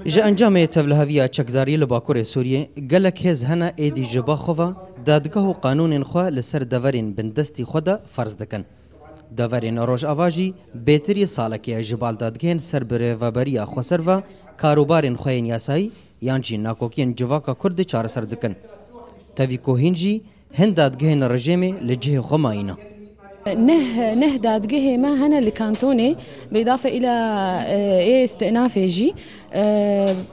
ji encamê tevliheviya çekdarî li Bakurê Sûriyê gelek hêz hene êdî ji baxwe dadgeh û qanûnên xwe li ser deverên bindestî xwe de ferz dikin. Deverên Rojava jî bêtirî salekê ji baldadgehên ser bi rêveberiya xweser ve karûbarên xwe yên yasayî yan jî nakokiyên civaka Kurdî çareser dikin. Tevî ku hîn jî hin dadgehên rejêmê li cihê xwe mayîne. نه دادگاه ما هنا لكانتوني بالإضافة إلى استئناف جي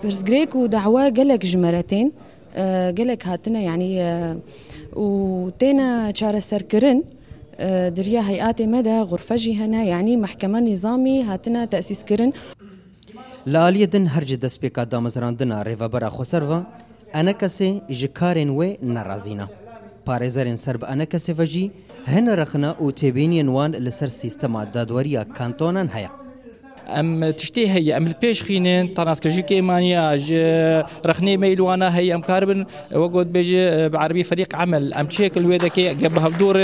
برزقريك ودعوة قلق جمرتين قلق هاتنا يعني وتينا شار السركرن دريا هيئات مدى غرفة جي هنا يعني محكمة نظامي هاتنا تأسيس كرن لآليدن هرج دسبيكا دامزراندنا ريفابرا خسروا أنا كسي جكارين وي نرازينا پارێزەرên ser bi enekesê ve jî hin rexne û têbîniyên wan li ser sîstema dadweriya kantonan heye. ام تشتي هي ام البيش خينين ترانسكرجي كيمانيا رخني ميلوانا هي ام كاربن وقود بيجي بعربي فريق عمل ام تشيكل ويدكي قبها بدور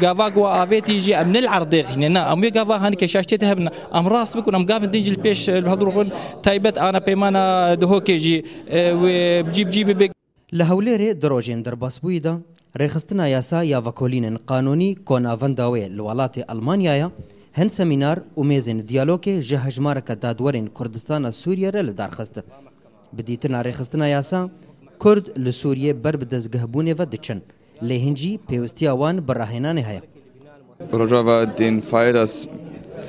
غافاغوا افيتي جي ام العرض خيننا ام غافا هاني كشاشتي هبنا ام راس بكون ام غاف دنج البيش بهدرون تايبت انا بيمانا دهوكيجي وبجيب بيج لهولێرê dirojên derbasbûyî de rêxistina yasa ya vekolînên qanûnî konavenda wê li welatê Almanyaya hin semînar û mêzên diyalogê ji hejmareka dadwerên Kurdistana Sûriye re li darxist. Bi dîtina rêxistina yasa, Kurd li Sûriyê ber bi destgehbûnê ve diçin. Lê hin jî pêwistiya wan bi rahênanê heye. Rojava den Fall, dass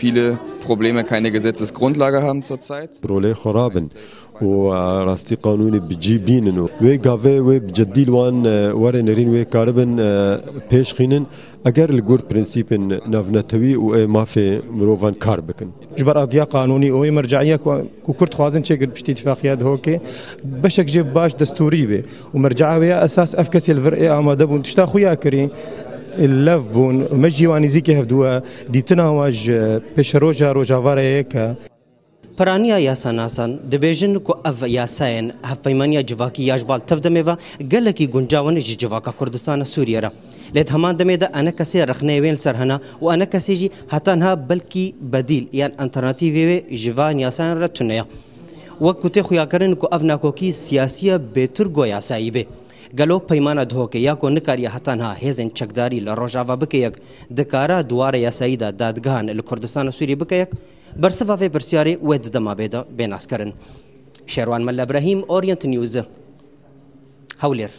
viele Probleme keine Gesetzesgrundlage haben zurzeit. برولي خرابن وراستي قانوني بجيبينن وي غافي وي بجديل وان ورن رين وي كاربن بيش خينن اگر الجور برنسيبن نافنتوي و ما في مروفان كاربكن جبر اديا قانوني او مرجعيه كرد خوازن تشكل بشتي اتفاقيات هوكي بشك جيب باش دستوري بي ومرجعه ويا اساس افكسي الفرقي اماده بون تشتا خويا كري اللف بون مجي واني زيكي هفدوا ديتنا واج بشروجا روجافارا هيك پرانیا یاسا ناسان دبیجن کو اف یاساین هفپیمانیا جواکی یاجبال تفدمه گلکی گنجاون جواکا کردستان سوریه را لید همان دمه ده انا کسی رخنه وین سرهنا و انا کسی جی حتانها بلکی بدیل یان انترناتیوی جوان یاسان را تنیا وقتی خویا کرن کو اف ناکوکی سیاسیه بهتر گو یاسایی به گلو پیمانه دهوکه یا کو نکاری حتانها هزن چکداری لروجاوا بکیک دکارا دواره یاسایی دا دادگان لکردستان سوریه بکیک برسفا في برسياري ويد دما بيدا بين عسكرن شيروان ملا ابراهيم اورينت نيوز هولير